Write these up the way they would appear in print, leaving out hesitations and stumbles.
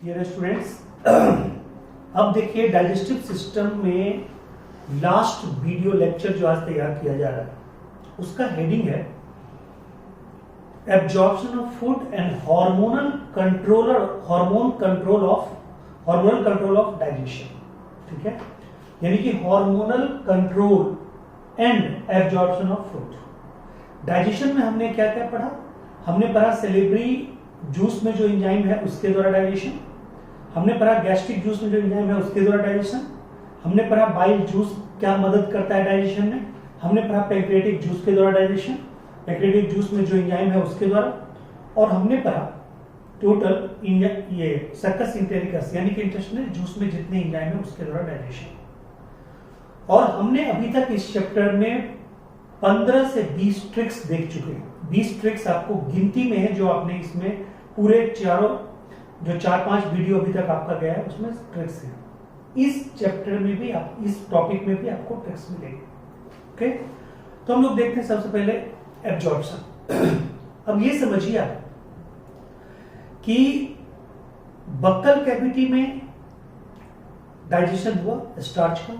Dear students, अब देखिए digestive system में लास्ट वीडियो लेक्चर जो आज तैयार किया जा रहा है उसका हेडिंग है absorption of food and hormone control of digestion. ठीक है, यानी कि hormonal control and absorption of food. Digestion में हमने क्या क्या पढ़ा? हमने पढ़ा सेलेब्री जूस में जो एंजाइम है उसके द्वारा डाइजेशन, हमने पढ़ा गैस्ट्रिक जूस में जो एंजाइम है उसके द्वारा डाइजेशन, हमने पढ़ा बाइल जूस क्या मदद करता है डाइजेशन में, हमने पढ़ा पैंक्रियाटिक जूस के द्वारा डाइजेशन, पैंक्रियाटिक जूस में जो एंजाइम है उसके द्वारा, और हमने पढ़ा टोटल ये सक्कस इंटेरिकस यानी कि इंटेस्टाइनल जूस में जितने एंजाइम है उसके द्वारा डाइजेशन। और हमने अभी तक इस चैप्टर में 15 से 20 ट्रिक्स देख चुके हैं। 20 ट्रिक्स आपको गिनती में है जो आपने इसमें पूरे चारों जो 4-5 वीडियो अभी तक आपका गया है उसमें ट्रिक्स हैं। इस चैप्टर में भी आप इस टॉपिक में भी आपको ट्रिक्स मिलेंगे। ओके, तो हम लोग देखते हैं सबसे पहले एब्जॉर्प्शन। अब ये समझिए आप कि बक्कल कैविटी में डाइजेशन हुआ स्टार्च का,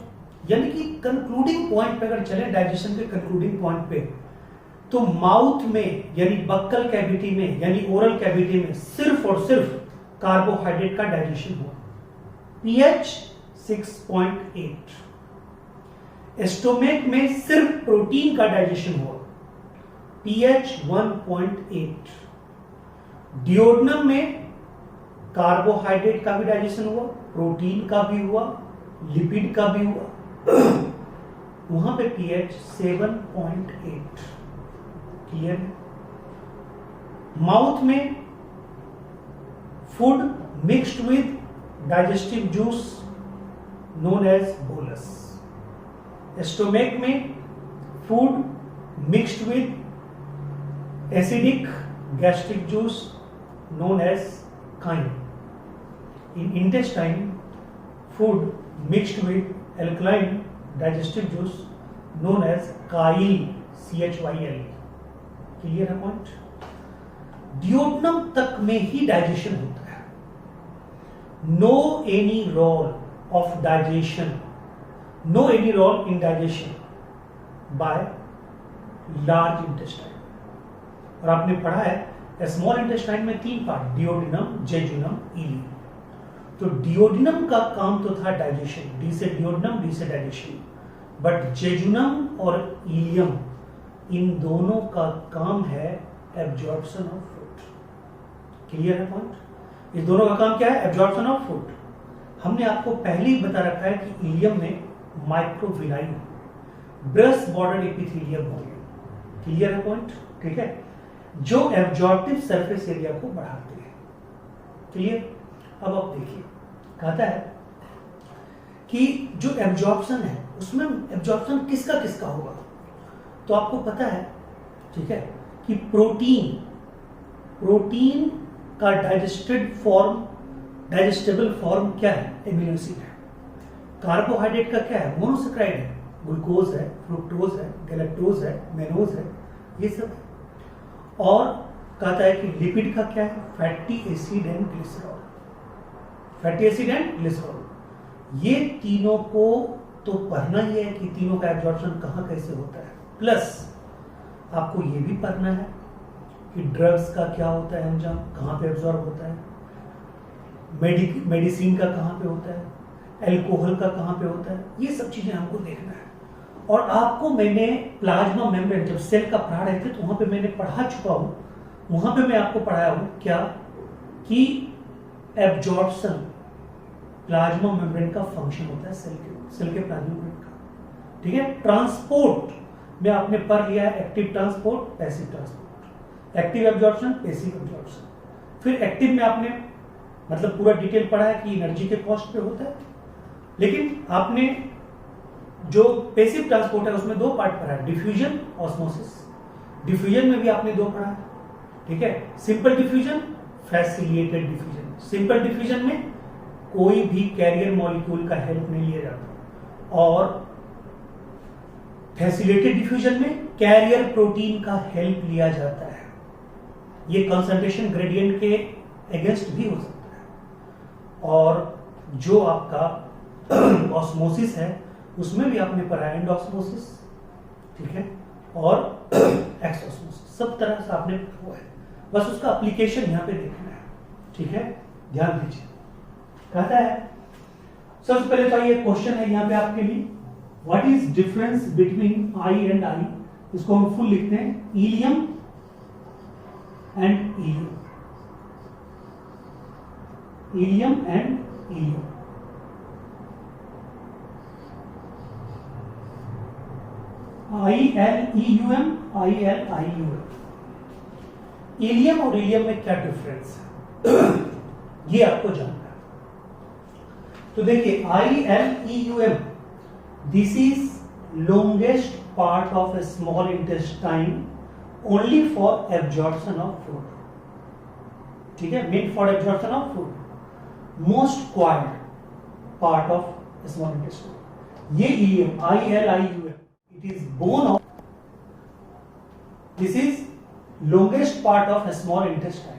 यानी कि कंक्लूडिंग पॉइंट पे अगर चले डाइजेशन के कंक्लूडिंग पॉइंट पे, तो माउथ में यानी बक्कल कैविटी में यानी ओरल कैविटी में सिर्फ और सिर्फ कार्बोहाइड्रेट का डाइजेशन हुआ, पीएच 6.8। स्टोमेक में सिर्फ प्रोटीन का डाइजेशन हुआ, पीएच 1.8। डियोडनम में कार्बोहाइड्रेट का भी डाइजेशन हुआ, प्रोटीन का भी हुआ, लिपिड का भी हुआ, वहां पे पीएच 7.8। क्लियर है? माउथ में food mixed with digestive juice known as bolus. Stomach में food mixed with acidic gastric juice known as Kine. In intestine food mixed with alkaline digestive juice known as Kyle, CHYL। Clear है point? डियोडनम तक में ही digestion होता है। No any role of digestion, no any role in digestion by large intestine. और आपने पढ़ा है small intestine में 3 पार्ट, डियोडिनम, जेजुनम, इलियम। तो डियोडिनम का काम तो था डाइजेशन, डी से डियोडिनम, डी से डाइजेशन, बट जेजुनम और इलियम इन दोनों का काम है एब्जॉर्प्शन ऑफ फूड। क्लियर है पॉइंट? इस दोनों का काम क्या है? Absorption of food. हमने आपको पहले ही बता रखा है कि इलियम में माइक्रोविलाई ब्रश बॉर्डर एपिथेलियम हो गया। क्लियर है पॉइंट? ठीक है, जो एब्जॉर्प्टिव सरफेस एरिया को बढ़ाते हैं। क्लियर? अब आप देखिए, कहता है कि जो एब्जॉर्प्शन है उसमें एब्जॉर्प्शन किसका किसका होगा? तो आपको पता है, ठीक है, कि प्रोटीन का डाइजेस्टेबल फॉर्म क्या है? एमिनो एसिड है। कार्बोहाइड्रेट का क्या है? मोनोसेक्राइड है, ग्लूकोज है, फ्रुक्टोज है, गैलेक्टोज है, मेनोज है, ये सब है। और कहता है कि लिपिड का क्या है? Fatty acid and glycerol. Fatty acid and glycerol, ये तीनों को तो पढ़ना ही है कि तीनों का एब्जॉर्प्शन कहाँ कैसे होता है। प्लस आपको ये भी पढ़ना है कि ड्रग्स का क्या होता है एंजाइम, कहाँ पे एब्जॉर्ब होता है, मेडिसिन का कहाँ पे होता है, अल्कोहल का कहाँ पे होता है, ये सब चीजें हमको देखना है। और आपको मैंने प्लाज्मा मेम्ब्रेन जब सेल का पढ़ा रहे थे तो वहां पे मैंने पढ़ा चुका हूं, वहां पे मैं आपको पढ़ाया हूं क्या कि एब्जॉर्प्शन प्लाज्मा मेम्ब्रेन का फंक्शन होता है सेल के प्लाज्मा मेम्ब्रेन का। ठीक है, ट्रांसपोर्ट में आपने पढ़ लिया है active transport, passive transport, active absorption, passive absorption. फिर एक्टिव में आपने मतलब पूरा डिटेल पढ़ा है कि एनर्जी के कॉस्ट पे होता है, लेकिन आपने जो पैसिव ट्रांसपोर्ट है उसमें 2 पार्ट पढ़ा है, डिफ्यूजन, ऑस्मोसिस। डिफ्यूजन में भी आपने 2 पढ़ा है। ठीक है, simple diffusion, facilitated diffusion. Simple diffusion में कोई भी कैरियर मॉलिक्यूल का हेल्प नहीं लिया जाता, और फैसिलिटेटेड डिफ्यूजन में कैरियर प्रोटीन का हेल्प लिया जाता है। ये कंसंट्रेशन ग्रेडियंट के अगेंस्ट भी हो सकता है। और जो आपका ऑस्मोसिस है उसमें भी आपने पढ़ा है एंडोस्मोसिस, ठीक है, और एक्सोस्मोसिस, सब तरह से आपने पढ़ा हुआ है, बस उसका एप्लीकेशन यहाँ पे देखना है, ठीक है, ध्यान दीजिए। कहता है सबसे पहले तो ये क्वेश्चन है यहाँ पे आपके लिए, what is difference between I and I, इसको हम फुल लिखते हैं ileum and ilium, ileum and ilium. ILEUM, ILIUM। Ileum और इलियम में क्या डिफरेंस है ये आपको जानना है। तो देखिए ILEUM, this is longest part of a small intestine only for absorption of food, ठीक है, meant for absorption of food, most coiled part of small intestine, ये ilium ILIUM, it is bone of, this is longest part of a small intestine,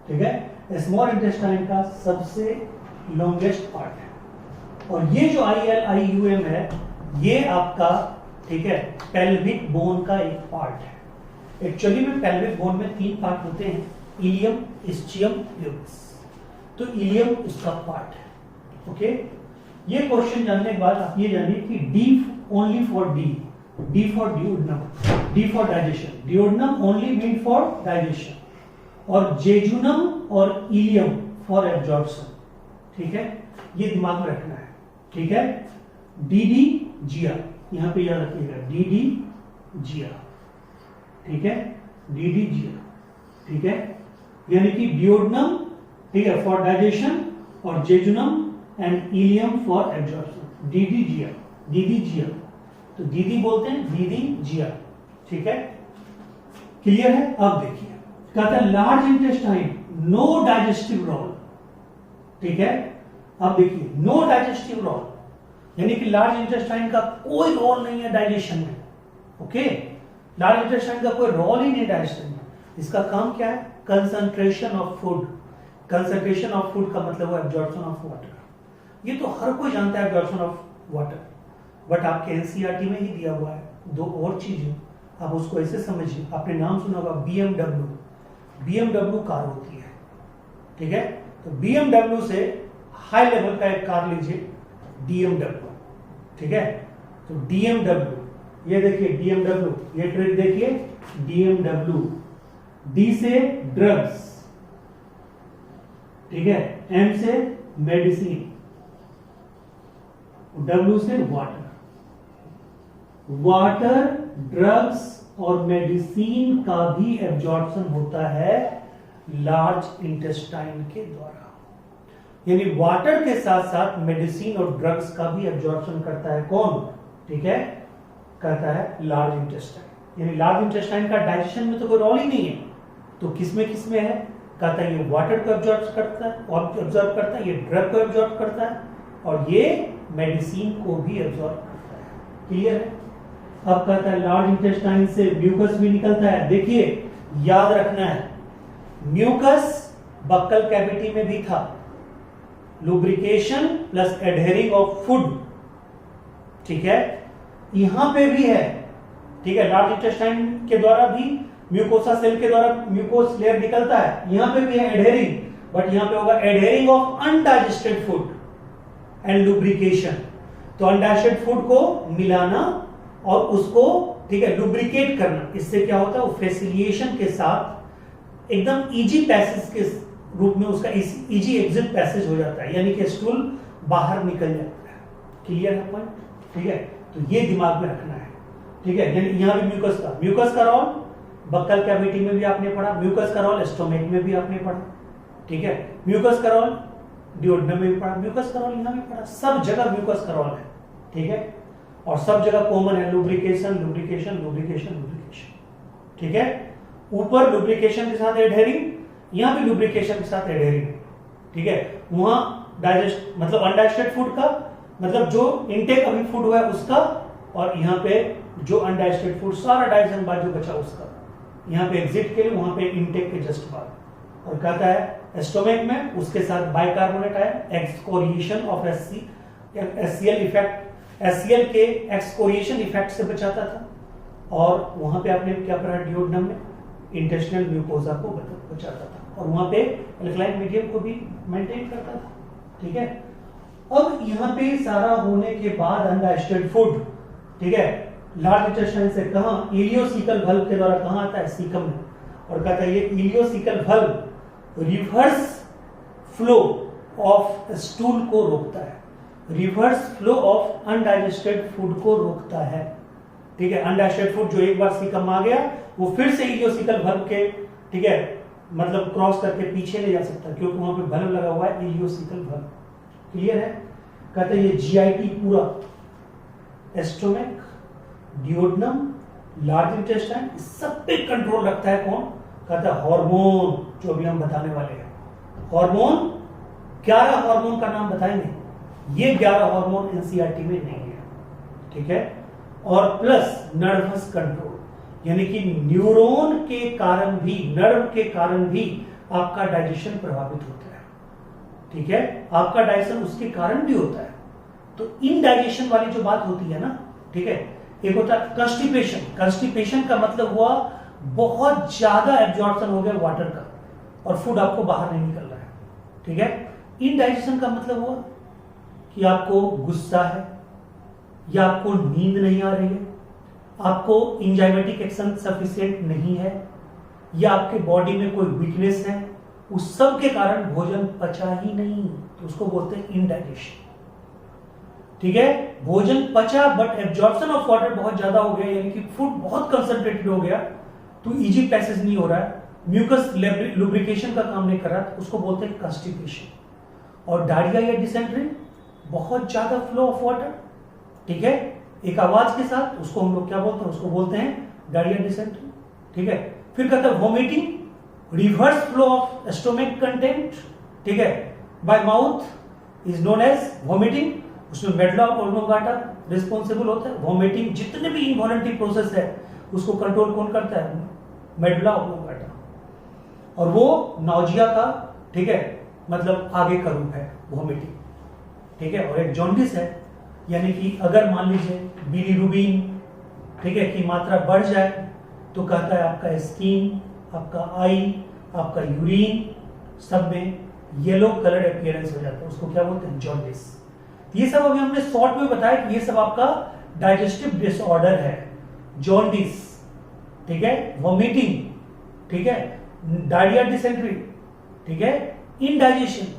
ठीक है, small intestine का सबसे longest part है, और ये जो ILIUM है ये आपका, ठीक है, पेल्विक बोन का एक पार्ट है। एक्चुअली में पेल्विक बोन में 3 पार्ट होते हैं, इलियम, इस्चियम, प्यूबिस, तो इलियम उसका पार्ट है। ओके, ये क्वेश्चन जानने के बाद आप ये जानिए कि D only for D for duodenum, D for digestion, duodenum only mean for digestion, और जेजुनम और इलियम फॉर एब्जॉर्प्शन, ठीक है, ये दिमाग में रखना है, ठीक है। डीडी जिया यहां पे याद रखिएगा, डीडी जिया, ठीक है, डीडी जिया, ठीक है, यानी कि डियोडनम, ठीक है, फॉर डाइजेशन, और jejunum and ileum for absorption, डीडी जिया, दीदी जिया, तो दीदी बोलते हैं दीदी जिया, ठीक है, क्लियर है। अब देखिए कहता है large intestine no digestive role, ठीक है, अब देखिए नो डाइजेस्टिव रोल यानी कि लार्ज इंटेस्टाइन का कोई रोल नहीं है डाइजेशन में, ओके, लार्ज इंटेस्टाइन का कोई रोल ही नहीं डाइजेशन में, इसका काम क्या है, concentration of food, concentration of food का मतलब है एब्जॉर्प्शन ऑफ वाटर, ये तो हर कोई जानता है एब्जॉर्प्शन ऑफ वाटर, बट आपके एनसीईआरटी में ही दिया हुआ है। 2 और चीजें आप उसको ऐसे समझिए, आपने नाम सुना होगा BMW कार होती है, ठीक है, तो BMW से हाई लेवल का एक कार लीजिए DMW, ठीक है, तो DMW, ये देखिए DMW, ये ट्रिक देखिए DMW, D से ड्रग्स, ठीक है, M से मेडिसिन, W से वाटर, वाटर, ड्रग्स और मेडिसिन का भी एब्जॉर्प्शन होता है लार्ज इंटेस्टाइन के द्वारा, यानी वाटर के साथ साथ मेडिसिन और ड्रग्स का भी एब्जॉर्प्शन करता है कौन, ठीक है, कहता है लार्ज इंटेस्टाइन, यानी लार्ज इंटेस्टाइन का डाइजेशन में तो कोई रोल ही नहीं है, तो किसमें है, कहता है ये वाटर को एब्जॉर्ब करता है, ये ड्रग को एब्जॉर्ब करता है, और ये मेडिसिन को भी एब्जॉर्ब करता है, क्लियर है। अब कहता है लार्ज इंटेस्टाइन से म्यूकस भी निकलता है, देखिए याद रखना है, म्यूकस बक्कल कैविटी में भी था, lubrication plus adhering of food, ठीक है, यहां पे भी है, ठीक है, लार्ज इंटेस्टाइन के द्वारा भी म्यूकोसा सेल के द्वारा म्यूकोस लेयर निकलता है, यहां पे भी है एडहेरिंग, बट यहां पे होगा adhering of undigested food and lubrication, तो अनडाइजेस्टेड फूड को मिलाना और उसको, ठीक है, लुब्रिकेट करना, इससे क्या होता है, वो फेसिलिएशन के साथ एकदम इजी पैसेज के रूप में उसका इजी एग्जिट पैसेज हो जाता है, यानी कि स्टूल बाहर निकल जाता है, क्लियर है पॉइंट, ठीक है, तो ये दिमाग में रखना है, ठीक है, यानी यहां भी म्यूकस का रोल बक्कल कैविटी में भी आपने पढ़ा, म्यूकस का रोल स्टोमक में भी आपने पढ़ा, ठीक है, म्यूकस का रोल डियोडनम में भी पढ़ा, म्यूकस का रोल यहां भी पढ़ा, सब जगह म्यूकस का रोल है, ठीक है, और सब जगह कॉमन है लुब्रिकेशन, ठीक है, ऊपर लुब्रिकेशन के साथ एडहेरिंग, यहां भी लुब्रिकेशन के साथ एडहेरिंग, ठीक है, वहां डाइजेस्ट मतलब अनडाइजेस्टेड फूड का मतलब जो इनटेक अभी फूड हुआ है उसका, और यहाँ पे जो अनडाइजेस्टेड फूड सारा डाइजेशन बाद जो बचा उसका, यहाँ पे एग्जिट के लिए, वहां पे इनटेक के जस्ट बाद, और कहता है स्टोमक में, उसके साथ बाइकार्बोनेट आया, excoriation of HCl effect, HCl के एक्सकोरिएशन इफेक्ट से बचाता था, और वहां पे आपने क्या पढ़ा डिओडनम में, इंटेस्टिनल म्यूकोजा को बचाता था, और वहां पे एल्कलाइन मीडियम को भी मेंटेन करता था। ठीक है, अब यहाँ पे सारा होने के बाद अनडाइजेस्टेड फूड, ठीक है, लार्ज इंटेस्टाइन से कहां, इलियोसिकल वल्व के द्वारा कहां आता है, सीकम में, और कहता है ये ileocaecal valve reverse flow of stool को रोकता है, reverse flow of undigested food को रोकता है। ठीक है, अनडाइजेस्टेड फूड जो एक बार सीकम आ गया वो फिर से इलियोसिकल वल्व के, ठीक है, मतलब क्रॉस करके पीछे ले जा सकता है, क्योंकि वहां पे वल्व लगा हुआ है, इलियोसिकल वल्व। क्लियर है? कहते हैं ये जीआईटी पूरा स्टोमक, डिओडनम, लार्ज इंटेस्टाइन, सब पे कंट्रोल रखता है कौन? कहता है हार्मोन, जो अभी हम बताने वाले हैं। हार्मोन 11 हार्मोन का नाम बताएंगे, ये 11 हार्मोन एनसीईआरटी में नहीं है। ठीक है, और प्लस नर्वस कंट्रोल, यानी कि न्यूरॉन के कारण भी, नर्व के कारण भी आपका डाइजेशन प्रभावित होता है। ठीक है, आपका डाइजेशन उसके कारण भी होता है। तो इनडाइजेशन वाली जो बात होती है ना, ठीक है, एक होता है कंस्टिपेशन। कंस्टिपेशन का मतलब हुआ बहुत ज्यादा एब्जॉर्प्शन हो गया वाटर का, और फूड आपको बाहर नहीं निकल रहा है। ठीक है, इनडाइजेशन का मतलब हुआ कि आपको गुस्सा है, या आपको नींद नहीं आ रही है, आपको इंजाइमेटिक एक्शन सफिशिएंट नहीं है, या आपके बॉडी में कोई वीकनेस है, उस सब के कारण भोजन पचा ही नहीं, तो उसको बोलते हैं इनडाइजेशन। ठीक है, भोजन पचा बट एब्जॉर्प्शन ऑफ वाटर बहुत ज्यादा हो गया, यानी कि फूड बहुत कंसंट्रेटेड हो गया, तो इजी पैसेज नहीं हो रहा है, म्यूकस लुब्रिकेशन का काम नहीं कर रहा, तो उसको बोलते हैं कंस्टिपेशन। और डायरिया या डिसेंट्री, बहुत ज्यादा फ्लो ऑफ वाटर, ठीक है, एक आवाज के साथ, उसको हम लोग क्या बोलते हैं? उसको बोलते हैं डायरिया डिसेंट्री। ठीक है, फिर कहते हैं vomiting, reverse flow of stomach content, ठीक है, by mouth is known as vomiting. उसमें मेडुला ऑब्लोंगाटा रिस्पॉन्सिबल होता है। वोमिटिंग जितने भी इनवॉलंटरी प्रोसेस है उसको कंट्रोल कौन करता है? Medulla oblongata. और वो नाउजिया का, ठीक है, मतलब आगे का रूप है वोमिटिंग। ठीक है, और एक जॉन्डिस है, यानी कि अगर मान लीजिए बिलीरुबिन, ठीक है, की मात्रा बढ़ जाए तो कहता है आपका स्किन, आपका आई, आपका यूरिन, सब में येलो कलर्ड अपीयरेंस हो जाता है, उसको क्या बोलते हैं? जॉन्डिस। ये सब अभी हमने शॉर्ट में बताया कि ये सब आपका डाइजेस्टिव डिसऑर्डर है। जॉन्डिस, ठीक है, वोमिटिंग, ठीक है, डायरिया डिसेंट्री, ठीक है, इनडाइजेशन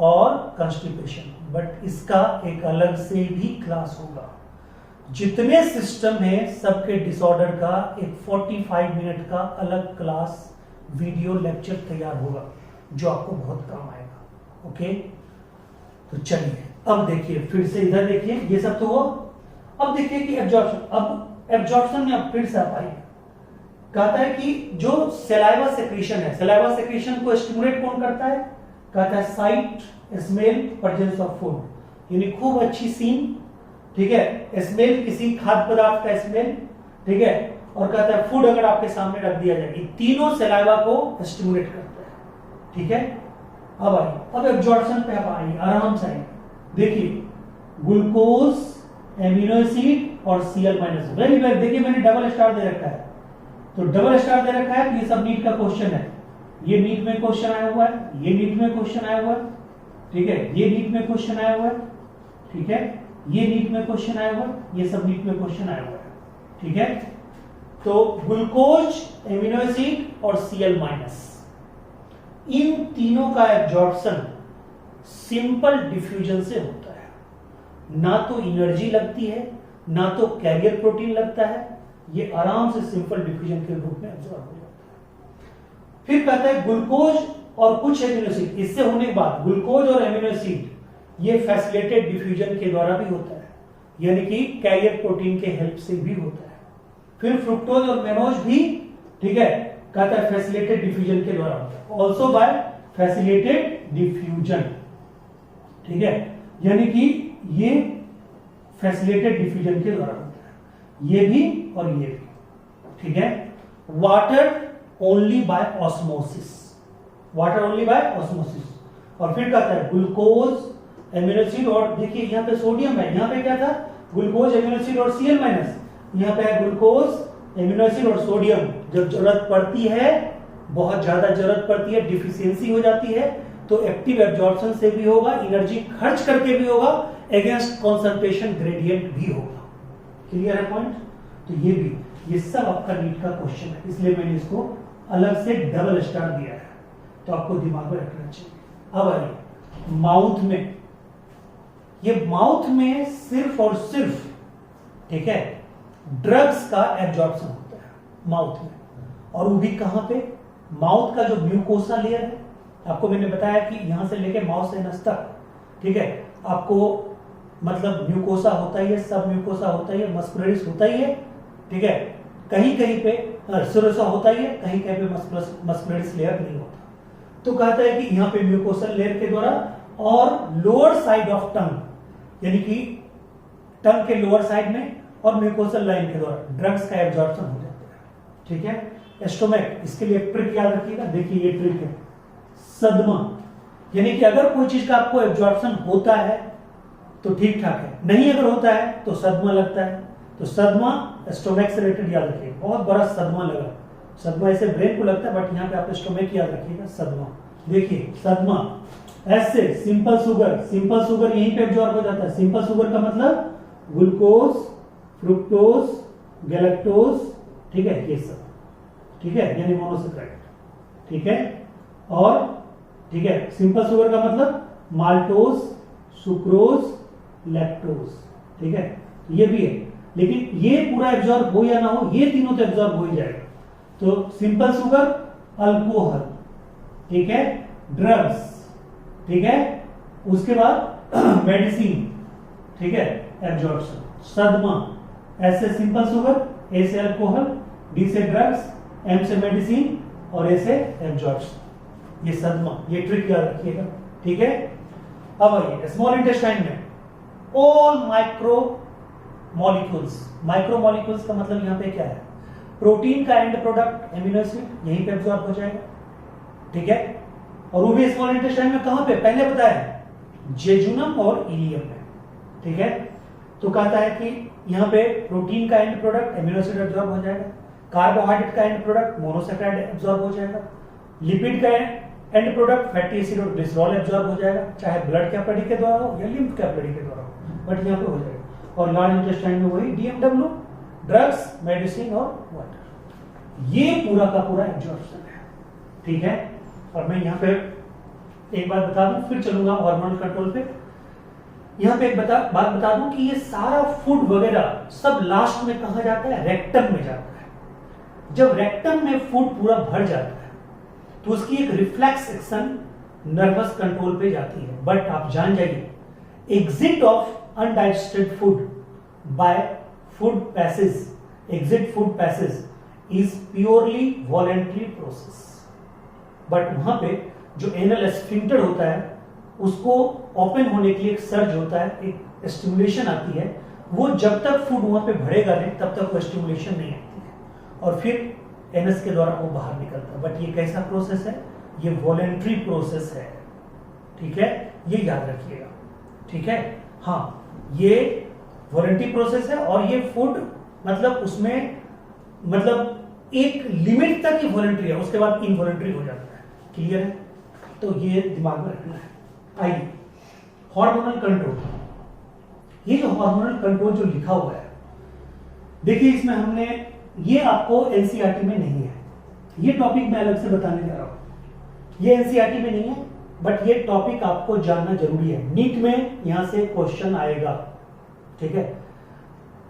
और कंस्टिपेशन। बट इसका एक अलग से भी क्लास होगा। जितने सिस्टम है सबके डिसऑर्डर का एक 45 मिनट का अलग क्लास वीडियो लेक्चर तैयार होगा, जो आपको बहुत काम आएगा। ओके, तो चलिए अब देखिए, फिर से इधर देखिए, ये सब तो हुआ। अब देखिए कि एब्जॉर्प्शन, अब एब्जॉर्प्शन में अब फिर से आप आइए, कहता है कि जो सलाइवा सेक्रेशन है, सलाइवा सेक्रेशन को स्टिमुलेट कौन करता है? कहता है site, smell, presence of food, यानी खूब अच्छी सीन, ठीक है, स्मेल किसी खाद्य पदार्थ का स्मेल, ठीक है, और कहता है फूड अगर आपके सामने रख दिया जाए, तीनों सलाइवा को स्टिमुलेट करता है। ठीक है, अब आइए, अब एब्जॉर्प्शन पे आप आइए, आराम से आइए। देखिए ग्लूकोज, एमिनो एसिड और Cl माइनस। वेरी वेल, देखिए मैंने डबल स्टार दे रखा है, तो डबल स्टार दे रखा है, ये सब नीट का क्वेश्चन है। ये नीट में क्वेश्चन आया हुआ है, ये नीट में क्वेश्चन आया हुआ है, ठीक है, ये नीट में क्वेश्चन आया हुआ है, ठीक है, ये नीट में क्वेश्चन आया हुआ है, ये सब नीट में क्वेश्चन आया हुआ है। ठीक है, तो ग्लूकोज, एमिनो एसिड और Cl माइनस, इन तीनों का एब्जॉर्प्शन सिंपल डिफ्यूजन से होता है। ना तो एनर्जी लगती है, ना तो कैरियर प्रोटीन लगता है, ये आराम से सिंपल डिफ्यूजन के रूप में एब्जॉर्ब हो जाता है। फिर कहता है ग्लूकोज और कुछ एमिनो एसिड, इससे होने के बाद ग्लूकोज और एमिनो एसिड ये फैसिलिटेटेड डिफ्यूजन के द्वारा भी होता है, यानी कि कैरियर प्रोटीन के हेल्प से भी होता है। फिर फ्रुक्टोज और मेनोज भी, ठीक है, कहता है फैसिलिटेटेड डिफ्यूजन के द्वारा होता है, ऑल्सो बाय फैसिलिटेटेड डिफ्यूजन। ठीक है, यानी कि ये फैसिलिटेटेड डिफ्यूजन के द्वारा होता है, ये भी और ये भी। ठीक है, water only by osmosis, water only by osmosis. और फिर कहता है ग्लूकोज एमिनो एसिड, और देखिए यहाँ पे सोडियम है, यहाँ पे क्या था ग्लूकोज एमिनो एसिड और Cl माइनस, यहाँ पे है ग्लूकोज एमिनो एसिड और सोडियम। जब जरूरत पड़ती है, बहुत ज्यादा जरूरत पड़ती है, डिफिशियंसी हो जाती है, तो एक्टिव एब्जॉर्प्शन से भी होगा, एनर्जी खर्च करके भी होगा, अगेंस्ट कंसंट्रेशन ग्रेडियंट भी होगा। क्लियर है पॉइंट? तो ये सब आपका नीट का क्वेश्चन है, इसलिए मैंने इसको अलग से डबल स्टार दिया है, तो आपको दिमाग में रखना चाहिए। अब आइए माउथ में, ये माउथ में सिर्फ और सिर्फ, ठीक है, ड्रग्स का एब्जॉर्प्शन होता है माउथ में, और वो भी कहां पे, माउथ का जो म्यूकोसा लेयर है, आपको मैंने बताया कि यहां से लेके माउथ साइनस तक, ठीक है, आपको मतलब म्यूकोसा होता ही है, सब म्यूकोसा होता ही है, मस्कुलरिस होता ही है, ठीक है, कहीं कहीं पे सिरोसा होता ही है, कहीं कहीं पे मस्कुलरिस लेयर नहीं होता। तो कहता है कि यहाँ पे म्यूकोसल लेयर के द्वारा और लोअर साइड ऑफ टंग, यानी कि टंग के लोअर साइड में और म्यूकोसल लाइन के द्वारा ड्रग्स का एब्जॉर्प्शन हो जाता है। ठीक है, स्टोमक, इसके लिए ट्रिक याद रखिएगा, देखिए ये ट्रिक है, सदमा, यानी कि अगर कोई चीज का आपको एब्जॉर्प्शन होता है तो ठीक ठाक है, नहीं अगर होता है तो सदमा लगता है। तो सदमा स्टोमक से रिलेटेड याद रखिए, बहुत बड़ा सदमा लगा, सदमा ऐसे ब्रेन को लगता है, बट यहाँ पे आप स्टोमक याद रखिएगा, सदमा। देखिए सदमा, ऐसे सिंपल शुगर यहीं पे एब्जॉर्ब हो जाता है। सिंपल शुगर का मतलब ग्लूकोज, फ्रुक्टोज, गैलेक्टोज, ठीक है, ये सब, ठीक है, यानी मोनोसैकेराइड, ठीक है, और ठीक है, सिंपल शुगर का मतलब माल्टोज, सुक्रोज, लैक्टोज, ठीक है, ये भी है। लेकिन ये पूरा एब्जॉर्ब हो या ना हो, ये तीनों तो एब्जॉर्ब हो ही जाएगा। तो सिंपल शुगर, अल्कोहल, ठीक है, ड्रग्स, ठीक है, उसके बाद मेडिसिन, ठीक है, एब्जॉर्प्शन। सदमा, एस से सिंपल शुगर, ए से अल्कोहल, डी से ड्रग्स, एम से मेडिसिन और ए से एब्जॉर्प्शन, ये सदमा, ये ट्रिक याद रखिएगा। ठीक है, अब आइए स्मॉल इंटेस्टाइन में ऑल माइक्रो मॉलिक्यूल्स का मतलब यहां पे क्या है, प्रोटीन का एंड प्रोडक्ट एमिनो एसिड यहीं पे एब्जॉर्ब हो जाएगा। ठीक है, और वो भी स्मॉल इंटेस्टाइन में कहां पे, पहले बताया जेजुनम और इलियम में। ठीक है, तो कहता है कि यहां पे प्रोटीन का and product amino acid absorb हो जाएगा, कार्बोहाइड्रेट का एंड प्रोडक्ट मोनोसैकेराइड एब्जॉर्ब हो जाएगा, लिपिड का एंड प्रोडक्ट फैटी एसिड और ग्लिसरॉल एब्जॉर्ब हो जाएगा, चाहे ब्लड कैपिलरी के द्वारा हो या लिम्फ कैपिलरी के द्वारा हो, बट यहां पे हो जाएगा। और लार्ज इंटेस्टाइन में वही डीएमडब्ल्यू, ड्रग्स, मेडिसिन और वाटर, ये पूरा का पूरा एब्जॉर्प्शन है। ठीक है, और मैं यहां पे एक बात बता दूं, फिर चलूंगा हार्मोनल कंट्रोल पे। यहां पे एक बात बता दूं कि ये सारा फूड वगैरह सब लास्ट में कहा जाता है, रेक्टम में जाता है। जब रेक्टम में फूड पूरा भर जाता है तो उसकी एक रिफ्लेक्स एक्शन नर्वस कंट्रोल पे जाती है। बट आप जान जाइए, exit of undigested food by food passage is purely voluntary process. But वहां पे जो एनल स्फिंक्टर होता है उसको ओपन होने के लिए एक सर्ज होता है, एक स्टिमुलेशन आती है, वो जब तक फूड वहां पे भरेगा नहीं तब तक वो स्टिमुलेशन नहीं आती है, और फिर एनस के द्वारा वो बाहर निकलता है। बट ये कैसा प्रोसेस है, ये वॉलेंट्री प्रोसेस है। ठीक है, ये याद रखिएगा। ठीक है, हाँ, ये वॉलेंट्री प्रोसेस है, और ये फूड मतलब उसमें मतलब एक लिमिट तक ही वॉलेंट्री है, उसके बाद इनवॉलेंट्री हो जाता है। क्लियर है, तो ये दिमाग में रखना है। आइए हार्मोनल कंट्रोल, ये जो हार्मोनल कंट्रोल जो लिखा हुआ है, देखिए इसमें हमने, ये आपको एनसीईआरटी में नहीं है, ये टॉपिक मैं अलग से बताने जा रहा हूं, ये एनसीईआरटी में नहीं है, बट ये टॉपिक आपको जानना जरूरी है, नीट में यहां से क्वेश्चन आएगा। ठीक है,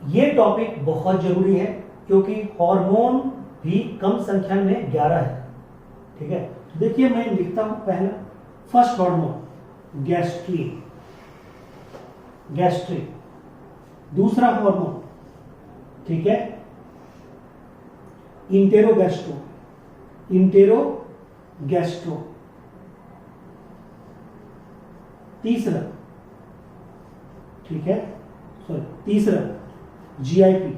ये टॉपिक बहुत जरूरी है क्योंकि हार्मोन भी कम संख्या में 11 है। ठीक है, देखिए मैं लिखता हूं, पहला फर्स्ट हार्मोन गैस्ट्री, दूसरा हार्मोन, ठीक है, इंटेरोगैस्ट्रो, तीसरा, ठीक है, तीसरा जीआईपी,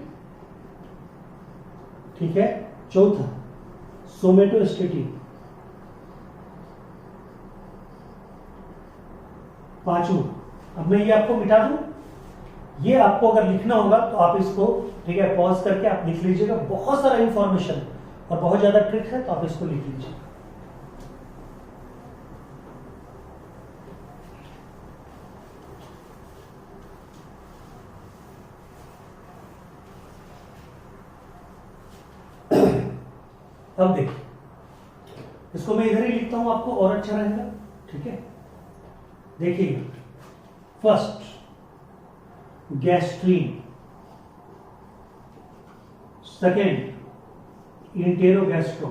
ठीक है, चौथा सोमेटोस्टेटिक, पांचवा। अब मैं ये आपको मिटा दूं, ये आपको अगर लिखना होगा तो आप इसको, ठीक है, पॉज करके आप लिख लीजिएगा। बहुत सारा इंफॉर्मेशन और बहुत ज्यादा ट्रिक है, तो आप इसको लिख लीजिए। अब देखिए, इसको मैं इधर ही लिखता हूं, आपको और अच्छा रहेगा, ठीक है। देखिए, first gastrin, second enterogastrone,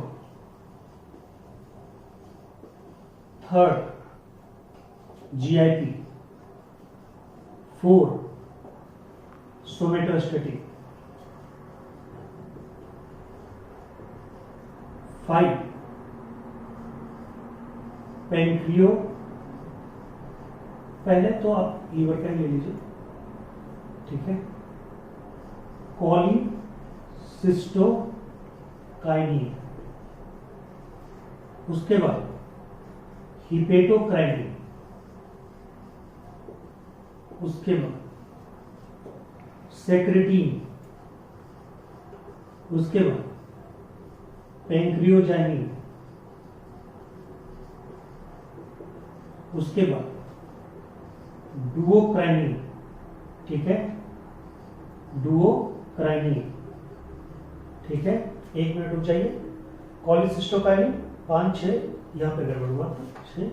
third GIP, fourth somatostatin, 5 पेनक्रियो, पहले तो आप लीवर का ले लीजिए, ठीक है, कोलिसिस्टोकाइनिन, उसके बाद हिपेटोकाइनिन, उसके बाद सेक्रेटिन, उसके बाद पेंक्रियोजाइनिन, उसके बाद डुओक्राइनिन, ठीक है, डुओक्राइनिन, ठीक है। 1 मिनट रुक जाइए। कोलिसिस्टोकाइनिन 5 6, यहां पे गड़बड़ हुआ था, 6,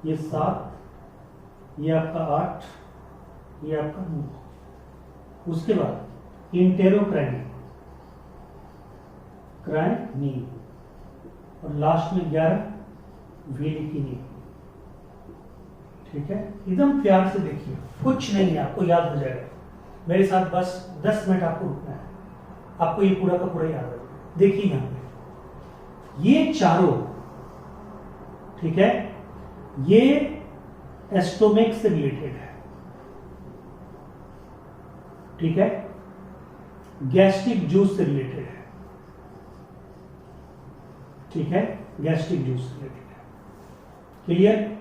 ये 7, ये आपका 8, ये आपका 9, उसके बाद इंटेरोक्राइनिन, क्राइनिन, और लास्ट में 11 विलिकिनिन, ठीक है। एकदम प्यार से देखिए, कुछ नहीं है, आपको याद हो जाएगा। मेरे साथ बस 10 मिनट आपको रुकना है, आपको ये पूरा का पूरा याद है। देखिए यहां पे ये चारों, ठीक है, ये एस्टोमेक से रिलेटेड है, ठीक है, गैस्ट्रिक जूस से रिलेटेड है, ठीक है, गैस्ट्रिक जूस से रिलेटेड है, क्लियर।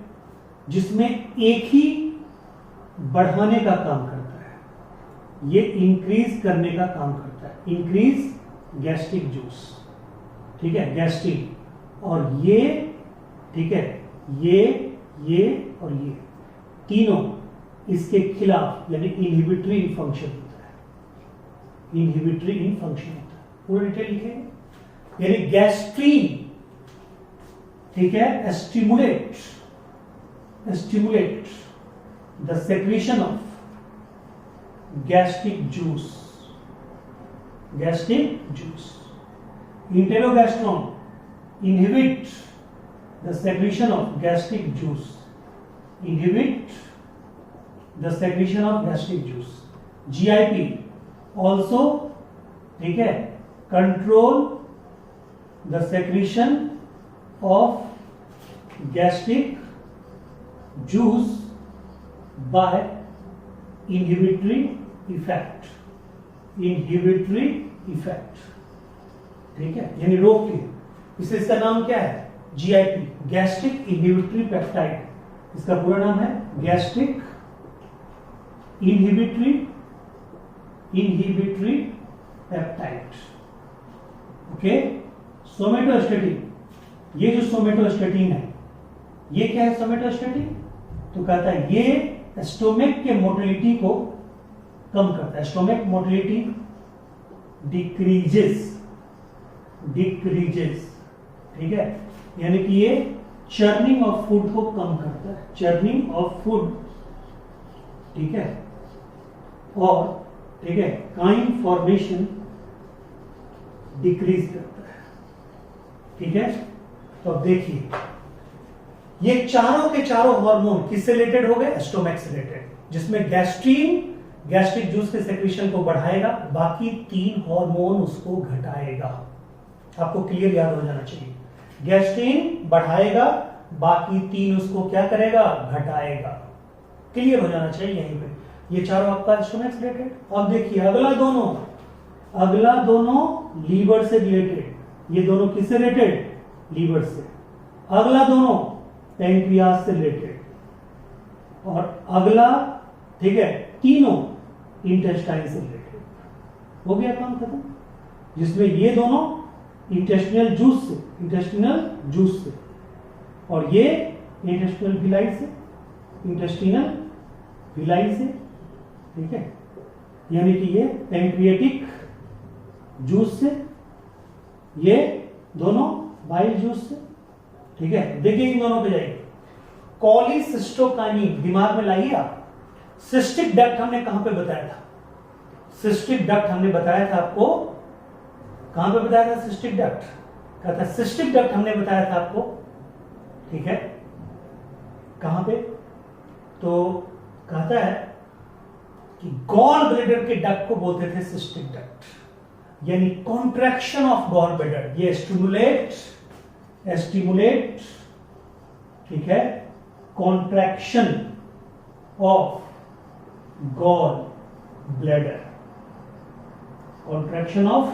जिसमें एक ही बढ़ाने का काम करता है, ये इंक्रीज करने का काम करता है, इंक्रीज गैस्ट्रिक जूस, ठीक है, गैस्ट्रिक, और ये, ठीक है, ये और ये तीनों इसके खिलाफ, यानी इनहिबिटरी इन फंक्शन होता है, इनहिबिटरी इन फंक्शन होता है। पूरा डिटेल लिखेंगे, यानी गैस्ट्रीन, ठीक है, stimulate the secretion of gastric juice, Enterogastron inhibit the secretion of gastric juice, GIP also, ठीक है, control the secretion of gastric juice by inhibitory effect, ठीक है, यानी रोक के, इसलिए इसका नाम क्या है, GIP, गैस्ट्रिक इनहिबिटरी पेप्टाइड। इसका पूरा नाम है gastric inhibitory peptide, okay. Somatostatin, ये जो सोमेटोस्टेटिन है, ये क्या है सोमेटोस्टेटिन, तो कहता है ये स्टोमक के मोटिलिटी को कम करता है, स्टोमक मोटिलिटी डिक्रीजेस, ठीक है, यानी कि ये चर्निंग ऑफ फूड को कम करता है, चर्निंग ऑफ फूड, ठीक है, और ठीक है, काइन फॉर्मेशन डिक्रीज करता है, ठीक है। तो अब देखिए, ये चारों के चारों हार्मोन किससे रिलेटेड हो गए, स्टोमक से रिलेटेड, जिसमें गैस्ट्रीन गैस्ट्रिक जूस के सेक्रेशन को बढ़ाएगा, बाकी 3 हार्मोन उसको घटाएगा। आपको क्लियर याद हो जाना चाहिए, गैस्ट्रीन बढ़ाएगा, बाकी 3 उसको क्या करेगा, घटाएगा। क्लियर हो जाना चाहिए यहीं पे, ये चारों आपका स्टोमक से रिलेटेड। अब देखिए अगला दोनों लीवर से रिलेटेड, ये दोनों किससे रिलेटेड, लीवर से। अगला दोनों पैंक्रियास से रिलेटेड, और अगला, ठीक है, तीनों इंटेस्टाइन से रिलेटेड। हो गया काम खत्म, जिसमें ये दोनों इंटेस्टिनल जूस से और ये इंटेस्टिनल विलाई से, ठीक है, यानी कि ये पैंक्रियाटिक जूस से, ये दोनों बाइल जूस से, ठीक है। देखिए इन दोनों पे जाइए, कॉलीसिस्टोकाइनिन दिमाग में लाइए आप। सिस्टिक डक्ट हमने कहां पे बताया था? सिस्टिक डक्ट हमने बताया था आपको, कहां पे बताया था सिस्टिक डक्ट? कहा था सिस्टिक डक्ट हमने बताया था आपको, ठीक है, कहां पे? तो कहता है कि गॉल ब्लैडर के डक्ट को बोलते थे सिस्टिक डक्ट, यानी कॉन्ट्रैक्शन ऑफ गॉल ब्लैडर, ये स्टिमुलेट, ठीक है, contraction of gall bladder, contraction of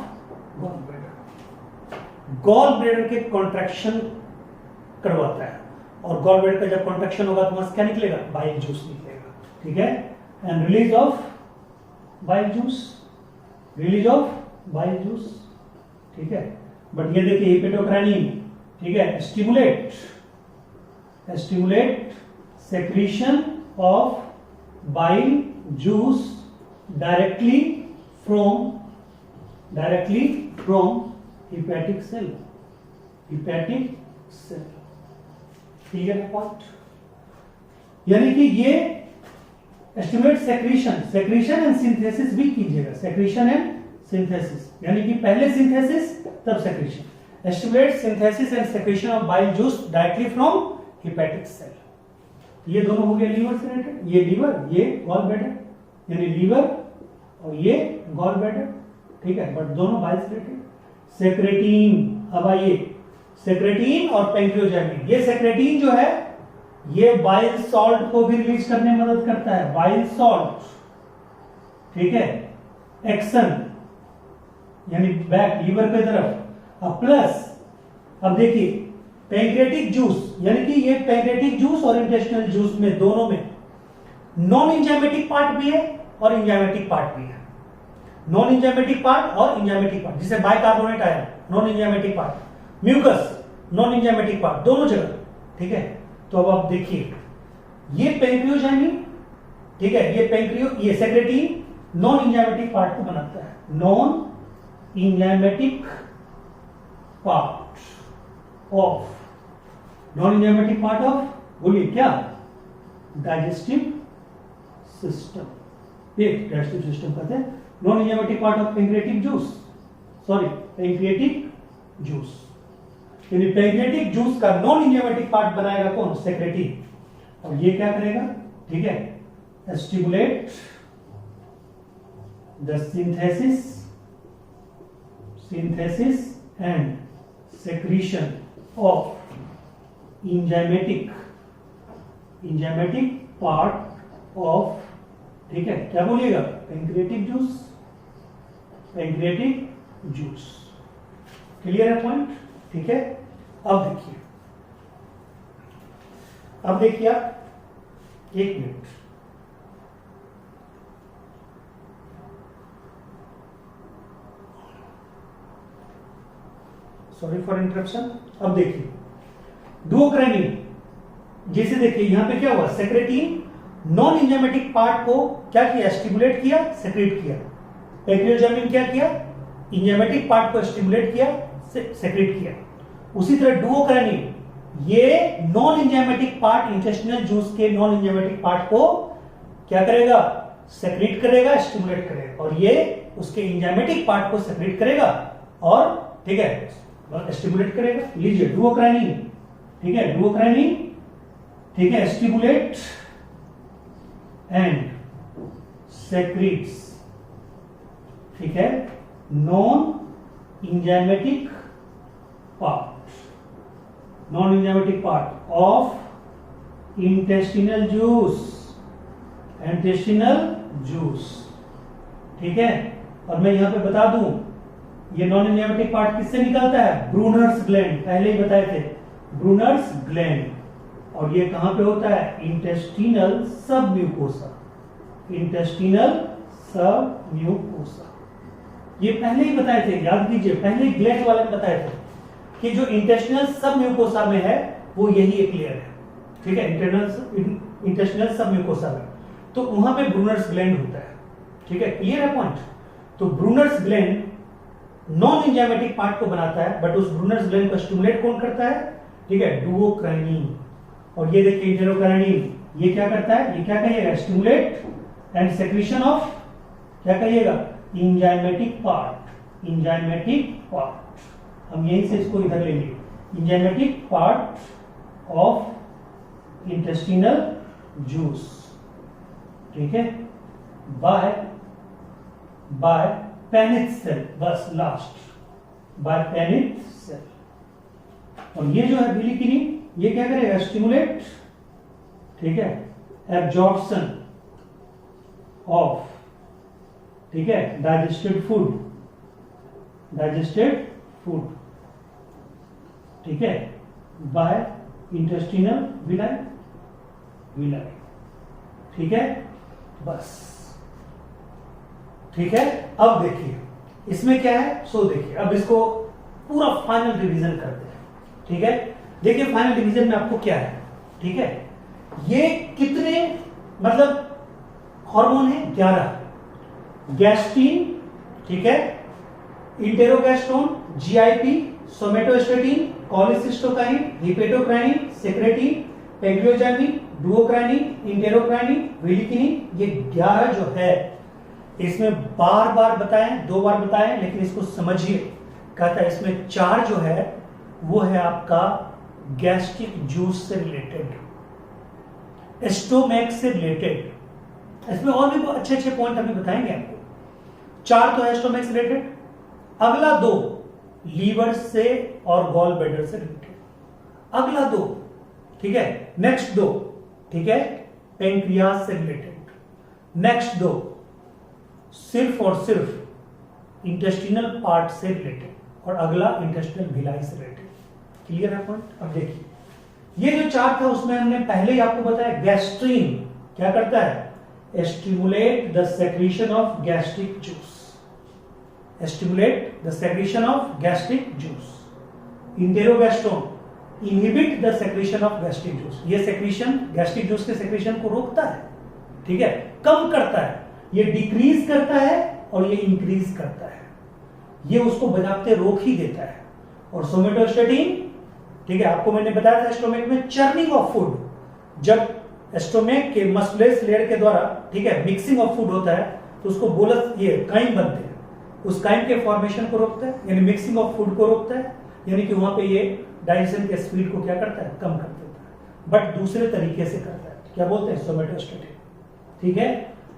gall bladder, gall bladder के कॉन्ट्रैक्शन करवाता है। और गॉल ब्लैडर का जब कॉन्ट्रैक्शन होगा तो वहां क्या निकलेगा? बाइल जूस निकलेगा, ठीक है, and release of bile juice, ठीक है। बट ये देखिए हेपेटोकाइनिन, ठीक है, stimulate secretion of bile juice directly from hepatic cell, clear है पॉइंट? यानी कि ये स्टिमुलेट सेक्रीशन एंड सिंथेसिस भी कीजिएगा, सेक्रीशन एंड सिंथेसिस, यानी कि पहले सिंथेसिस तब secretion. Stimulate synthesis and secretion of bile juice directly from hepatic cell. ये दोनों हो गए लीवर से रिलेटेड, ये लीवर, ये गॉल ब्लैडर, यानी लीवर और ये गॉल ब्लैडर, ठीक है, बट दोनों बाइल से रिलेटेड। सेक्रेटिन, अब आइए सेक्रेटिन और पैंक्रियोजाइमिन। ये सेक्रेटिन जो है ये बाइल सॉल्ट को भी रिलीज करने में मदद करता है, बाइल सॉल्ट, ठीक है, एक्शन यानी बैक लीवर की तरफ। अब प्लस, अब देखिए पैंक्रियाटिक जूस, यानी कि ये पैंक्रियाटिक जूस और इंटेस्टिनल जूस में दोनों में नॉन इंजाइमेटिक पार्ट भी है और इंजाइमेटिक पार्ट भी है। नॉन इंजाइमेटिक पार्ट और इंजाइमेटिक पार्ट, जिसे बाइकार्बोनेट आया, non enzymatic part, mucus non enzymatic part, दोनों जगह, ठीक है। तो अब आप देखिए ये पैंक्रियोजाइमिन, ठीक है, ये सेक्रेटिन नॉन इंजाइमेटिक पार्ट को बनाता है, नॉन इंजाइमेटिक पार्ट ऑफ बोलिए क्या? डाइजेस्टिव सिस्टम, डाइजेस्टिव सिस्टम कहते हैं non enzymatic part of pancreatic juice, यानी पैंक्रियाटिक जूस का नॉन इंजाइमेटिक पार्ट बनाएगा कौन? सेक्रेटिन। और ये क्या करेगा? ठीक है, stimulate the synthesis and secretion of enzymatic part of, ठीक है, क्या बोलिएगा? Pancreatic juice. क्लियर है पॉइंट? ठीक है। अब देखिए आप, एक मिनट, सॉरी फॉर इंटरप्शन। अब देखिए डुओक्राइनिन, जैसे देखिए यहां पे क्या हुआ, सेक्रेटिन नॉन इंजाइमेटिक पार्ट को क्या किया? स्टिमुलेट किया, सेक्रेट किया। पैंक्रियोजाइमिन क्या किया? इंजाइमेटिक पार्ट को स्टिमुलेट किया, सेक्रेट किया। उसी तरह डुओक्राइनिन ये non enzymatic part, intestinal juice के नॉन इंजाइमेटिक पार्ट को क्या करेगा? सेक्रेट करेगा, स्टिमुलेट करेगा, और ये उसके इंजाइमेटिक पार्ट को सेक्रेट करेगा और, ठीक है, स्टिमुलेट करेगा। लीजिए डुओक्राइनिन, ठीक है, डुओक्राइनिन, ठीक है, स्टिमुलेट एंड सेक्रेट्स, ठीक है, non enzymatic part of intestinal juice, ठीक है। और मैं यहां पे बता दूं, ये नॉन इंजाइमेटिक पार्ट किससे निकलता है? ब्रूनर्स ग्लैंड, पहले ही बताए थे, ब्रूनर्स ग्लैंड, और ये कहां पे होता है? इंटेस्टिनल सब म्यूकोसा, इंटेस्टिनल सब म्यूकोसा। ये पहले ही बताए थे, याद कीजिए, पहले ही ग्लैंड वाले में बताए थे कि जो इंटेस्टिनल सब म्यूकोसा में है वो यही एक लेयर है, ठीक है, इंटेस्टिनल सब म्यूकोसा में। तो वहां पे ब्रूनर्स ग्लैंड होता है, ठीक है, क्लियर है पॉइंट। तो Brunner's gland non enzymatic part को बनाता है, बट उस ब्रूनर्स ग्लैंड को स्टिमुलेट कौन करता है? ठीक है, डुओक्राइनिन। और ये देखिए इंटेरोक्राइनिन, ये क्या करता है? ये क्या कहिएगा? स्टिमुलेट एंड सेक्रेशन ऑफ, क्या कहिएगा? Enzymatic part, enzymatic part. हम यहीं से इसको इधर लेंगे, enzymatic part of intestinal juice, ठीक है, बाय पेनिथ सेल, बस लास्ट, बाय पेनिथ सेल। और ये जो है बिलिकिनिन, ये क्या करेगा? स्टिमुलेट, ठीक है, एब्जॉर्प्शन ऑफ, ठीक है, डाइजेस्टेड फूड, डाइजेस्टेड फूड, ठीक है, बाय इंटेस्टिनल विलाई, विलाई, ठीक है, बस, ठीक है। अब देखिए इसमें क्या है, सो देखिए अब इसको पूरा फाइनल रिवीजन करते हैं, ठीक है। देखिए फाइनल रिवीजन में आपको क्या है, ठीक है, ये कितने मतलब हार्मोन है? 11, गैस्ट्रीन, ठीक है, enterogastrone, GIP, somatostatin, cholecystokinin, hepatocrinin, secretin, pancreozymin, duocrinin, enterocrinin, villikinin, ये 11 जो है इसमें बार बार बताएं, 2 बार बताएं, लेकिन इसको समझिए। कहता है इसमें 4 जो है वो है आपका गैस्ट्रिक जूस से रिलेटेड, स्टोमैक से रिलेटेड। इसमें और भी अच्छे अच्छे पॉइंट अभी बताएंगे आपको। 4 तो है स्टोमैक से रिलेटेड, अगला 2 लीवर से और गॉल ब्लैडर से रिलेटेड, अगला 2, ठीक है, नेक्स्ट 2, ठीक है, पेंक्रियास से रिलेटेड, नेक्स्ट 2 सिर्फ और सिर्फ इंटेस्टिनल पार्ट से रिलेटेड, और अगला इंटेस्टिनल भिलाई से रिलेटेड। क्लियर है पॉइंट? अब देखिए ये जो 4 था उसमें हमने पहले ही आपको बताया गैस्ट्रीन क्या करता है? Stimulate the secretion of gastric juice, stimulate the secretion of gastric juice. इंटेरोगैस्ट्रोन inhibit the secretion of gastric juice, ये सेक्रेशन गैस्ट्रिक जूस के सेक्रेशन को रोकता है, ठीक है, कम करता है। ये डिक्रीज करता है और ये इंक्रीज करता है, ये उसको बजाते रोक ही देता है। और सोमेटोस्टेटिन, ठीक है, आपको मैंने बताया था स्टोमैक में चर्निंग ऑफ फूड, जब स्टोमैक के मस्कुलस लेयर के द्वारा, ठीक है, मिक्सिंग ऑफ फूड होता है तो उसको बोलस, ये काइम बनते हैं, उस काइम के फॉर्मेशन को रोकता है, यानी मिक्सिंग ऑफ फूड को रोकता है, यानी कि वहां पे ये डाइजेशन के स्पीड को क्या करता है? कम कर देता है, बट दूसरे तरीके से करता है। क्या बोलते हैं? सोमेटोस्टेटिन, ठीक है,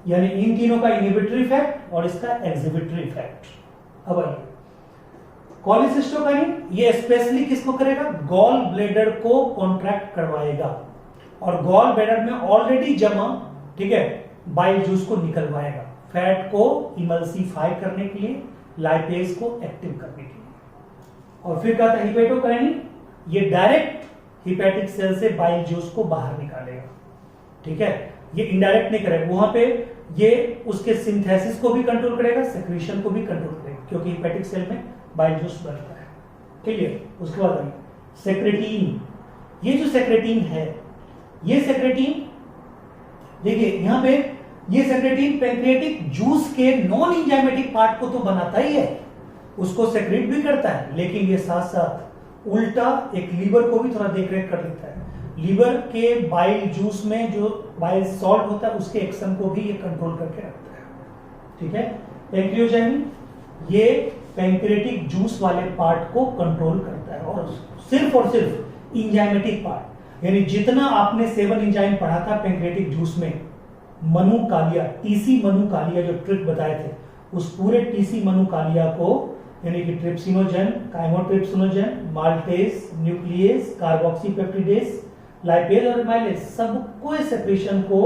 यानी इन तीनों का इनहिबिटरी इफेक्ट और इसका एक्सिबिटरी इफेक्ट। अब आइए कॉलिसिस्टोकाइनिन, ये स्पेशली किसको करेगा? गॉल ब्लैडर को कॉन्ट्रैक्ट करवाएगा, और गॉल ब्लैडर में ऑलरेडी जमा, ठीक है, बाइल जूस को निकलवाएगा, फैट को इमल्सिफाई करने के लिए, लाइपेज को एक्टिव करने के लिए। और फिर कहता है हिपेटोकाइनिन, ये डायरेक्ट हिपैटिक सेल से बाइल जूस को बाहर निकालेगा, ठीक है, ये इनडायरेक्ट नहीं करेगा, वहां पे ये उसके सिंथेसिस को भी कंट्रोल करेगा, सेक्रेशन को भी कंट्रोल करेगा, क्योंकि हिपैटिक सेल में बाइल जूस बनता है, क्लियर। उसके बाद सेक्रेटिन, ये जो सेक्रेटिन है, ये सेक्रेटिन देखिए यहां पे, ये सेक्रेटिन पैंक्रियाटिक जूस के नॉन एंजाइमेटिक पार्ट को तो बनाता ही है, उसको सेक्रेट भी करता है, लेकिन ये साथ साथ उल्टा एक लीवर को भी थोड़ा देखरेख कर लेता है। लीवर के बाइल जूस में जो बाइल सॉल्ट होता है उसके एक्शन को भी ये कंट्रोल करके रखता है, ठीक है। पैंक्रियोजाइमिन, ये पैंक्रियाटिक जूस वाले पार्ट को कंट्रोल करता है, और सिर्फ एंजाइमेटिक पार्ट, यानी जितना आपने 7 एंजाइम पढ़ा था पैंक्रियाटिक जूस में, मनु कालिया, टीसी मनु कालिया जो ट्रिक बताए थे, उस पूरे टीसी मनु कालिया को, यानी कि trypsinogen, chymotrypsinogen, maltase, nucleus, carboxypeptidase, lipase और एमाइलेज, सबको सेक्रेशन को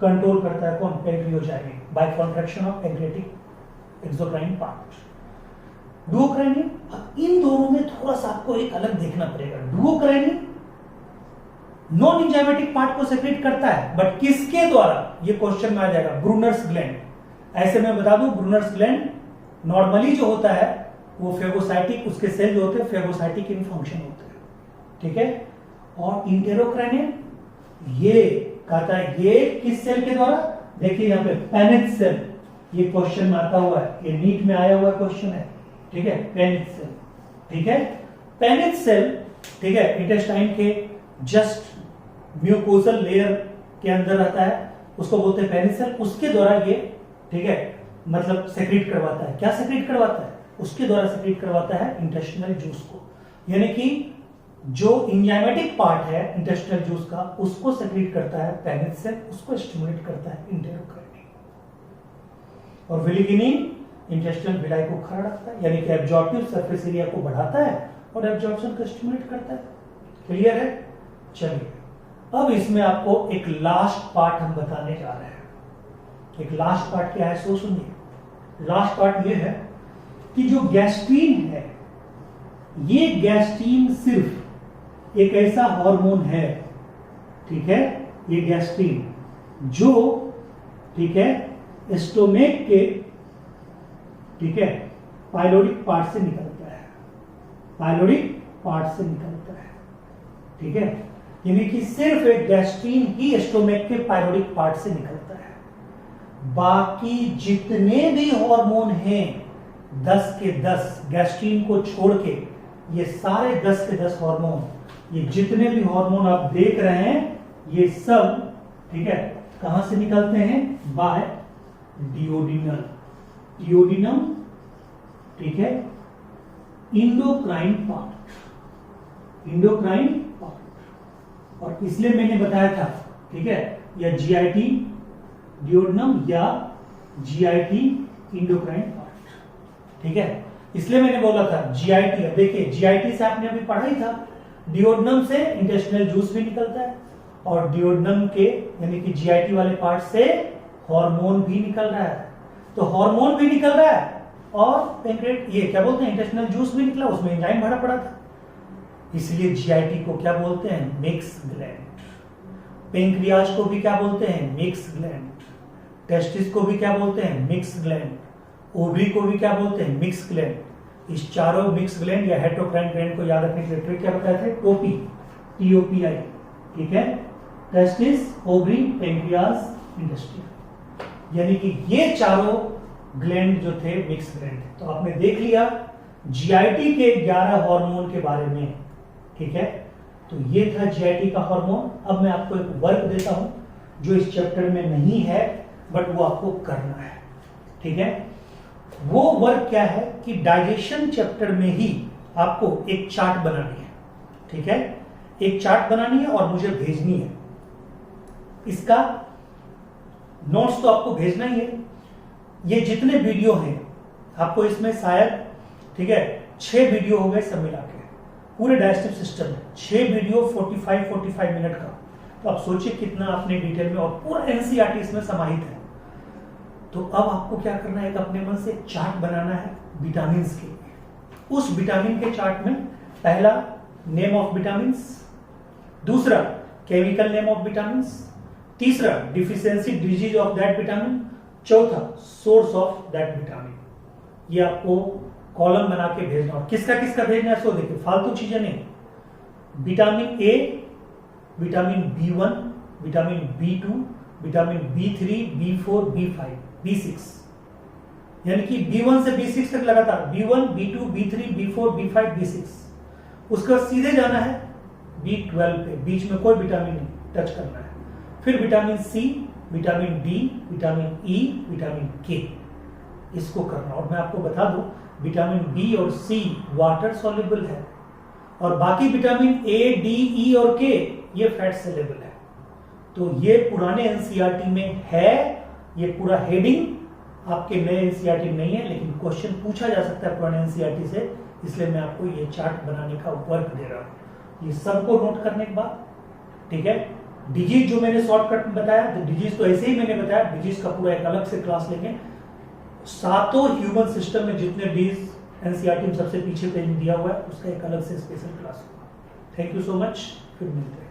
कंट्रोल करता है कौन? Pancreozymin, by contraction of pancreatic exocrine part. Duocrinin, इन दोनों में थोड़ा सा आपको एक अलग देखना पड़ेगा। डुओक्राइनिन नॉन एंजाइमेटिक पार्ट को सेक्रेट करता है, बट किसके द्वारा, ये क्वेश्चन में आ जाएगा, ब्रूनर्स ग्लैंड। ऐसे मैं बता दूं, ब्रूनर्स ग्लैंड नॉर्मली जो होता है वो फेगोसाइटिक, उसके सेल जो होते हैं फेगोसाइटिक इन फंक्शन होते हैं, ठीक है। और इंटेरोक्राइनियम ये कहता है ये किस सेल के द्वारा, देखिए यहाँ पे पेनिथ सेल, ये क्वेश्चन में आता हुआ है, ये नीट में आया हुआ क्वेश्चन है, ठीक है, पेनिथ सेल, ठीक है। पेनिथ सेल, ठीक है, इंटेस्टाइन के जस्ट म्यूकोजल लेयर के अंदर रहता है, उसको बोलते हैं पेनिथ सेल। उसके द्वारा ये, ठीक है, मतलब सेक्रेट करवाता है, क्या सेक्रेट करवाता है, उसके द्वारा सेक्रेट करवाता है इंटेस्टिनल जूस को, यानी कि जो एंजाइमेटिक पार्ट है इंटेस्टिनल जूस का, उसको सेक्रेट करता है पेनिथ सेल, उसको स्टिमुलेट करता है इंटेरोक्राइनियम। और विलिगिनिन इंटेस्टिनल विलाई को खड़ा रखता है, यानी कि एब्जॉर्प्टिव सरफेस एरिया को बढ़ाता है और एब्जॉर्प्शन को स्टिमुलेट करता है। क्लियर है? चलिए अब इसमें आपको एक लास्ट पार्ट हम बताने जा रहे हैं। एक लास्ट पार्ट क्या है सो सुनिए। लास्ट पार्ट ये है कि जो गैस्ट्रीन है, ये गैस्ट्रीन सिर्फ एक ऐसा हार्मोन है, ठीक है, ये गैस्ट्रीन जो, ठीक है, स्टोमेक के, ठीक है, पाइलोडिक पार्ट से निकलता है, पाइलोडिक पार्ट से निकलता है, ठीक है, यानी कि सिर्फ एक गैस्ट्रीन ही स्टोमेक के पाइलोडिक पार्ट से निकलता है। बाकी जितने भी हार्मोन हैं 10 के 10 गैस्ट्रीन को छोड़ के, ये सारे 10 के 10 हार्मोन, ये जितने भी हार्मोन आप देख रहे हैं, ये सब, ठीक है, कहां से निकलते हैं, बाय डियोडिनल, डियोडिनम, ठीक है, इंडोक्राइन पार्ट, इंडोक्राइन पार्ट। और इसलिए मैंने बताया था, ठीक है, या जीआईटी डियोडिनम या जीआईटी इंडोक्राइन पार्ट, ठीक है, इसलिए मैंने बोला था जीआईटी। अब देखिए जीआईटी से आपने अभी पढ़ा ही था, डियोडिनम से इंटेस्टिनल जूस भी निकलता है और डियोडिनम के यानी कि जीआईटी वाले पार्ट से हार्मोन भी निकल रहा है। तो हार्मोन भी निकल रहा है और पेंक्रिएट, ये क्या बोलते हैं, इंटेस्टिनल जूस भी निकला, उसमें एंजाइम भरा पड़ा था, इसलिए जीआईटी को क्या बोलते हैं, मिक्स ग्लैंड। पेंक्रियाज को भी क्या बोलते हैं, मिक्स ग्लैंड। टेस्टिस को भी क्या बोलते हैं, मिक्स ग्लैंड। ओवरी को भी क्या बोलते हैं, मिक्स ग्लैंड। इस चारों मिक्स ग्लैंड या हेटेरोक्राइन ग्लैंड को याद रखने के लिए ट्रिक क्या बताए थे, टोपी, TOPI, ठीक है, टेस्टिस, ओवरी, पेंक्रियाज, इंटेस्टाइन, यानी कि ये चारों ग्लैंड जो थे मिक्स ग्लैंड थे। तो आपने देख लिया जीआईटी के 11 हार्मोन के बारे में, ठीक है, तो ये था जीआईटी का हार्मोन। अब मैं आपको एक वर्क देता हूं जो इस चैप्टर में नहीं है बट वो आपको करना है, ठीक है। वो वर्क क्या है कि डाइजेशन चैप्टर में ही आपको एक चार्ट बनानी है, ठीक है, एक चार्ट बनानी है और मुझे भेजनी है। इसका नोट्स तो आपको भेजना ही है। ये जितने वीडियो हैं आपको इसमें शायद, ठीक है, 6 वीडियो हो गए सब मिला के पूरे डाइजेस्टिव सिस्टम में, 6 वीडियो 45 मिनट का। तो आप सोचिए कितना आपने डिटेल में, और पूरा एनसीईआरटी इसमें समाहित है। तो अब आपको क्या करना है, एक अपने मन से चार्ट बनाना है विटामिन के लिए। उस विटामिन के चार्ट में पहला नेम ऑफ विटामिन, दूसरा केमिकल नेम ऑफ विटामिन, तीसरा deficiency disease of that vitamin, चौथा सोर्स ऑफ दैट विटामिन। ये आपको कॉलम बना के भेजना। और किसका किसका भेजना है सो देखिए, फालतू चीजें नहीं। Vitamin A, vitamin B1, vitamin B2, vitamin B3, B4, B5, B6, यानी कि B1 से B6 तक लगातार, B1, B2, B3, B4, B5, B6। उसके बाद सीधे जाना है B12 पे, बीच में कोई विटामिन नहीं टच करना है। फिर vitamin C, vitamin D, vitamin E, vitamin K, इसको करना। और मैं आपको बता दूं विटामिन बी और सी वाटर सॉल्युबल है और बाकी विटामिन ए, डी, ई और के ये फैट सॉल्युबल है। तो ये पुराने एनसीईआरटी में है, ये पूरा हेडिंग आपके नए एनसीईआरटी में नहीं है, लेकिन क्वेश्चन पूछा जा सकता है पुराने एनसीईआरटी से, इसलिए मैं आपको ये चार्ट बनाने का वर्क दे रहा हूं। ये सबको नोट करने के बाद, ठीक है, डिजीज जो मैंने शॉर्टकट में बताया, तो डिजीज तो ऐसे ही मैंने बताया, डिजीज का पूरा एक अलग से क्लास लेंगे। सातों ह्यूमन सिस्टम में जितने डिजीज एनसीईआरटी में सबसे पीछे पेज में दिया हुआ है, उसका एक अलग से स्पेशल क्लास होगा। थैंक यू सो मच, फिर मिलते हैं।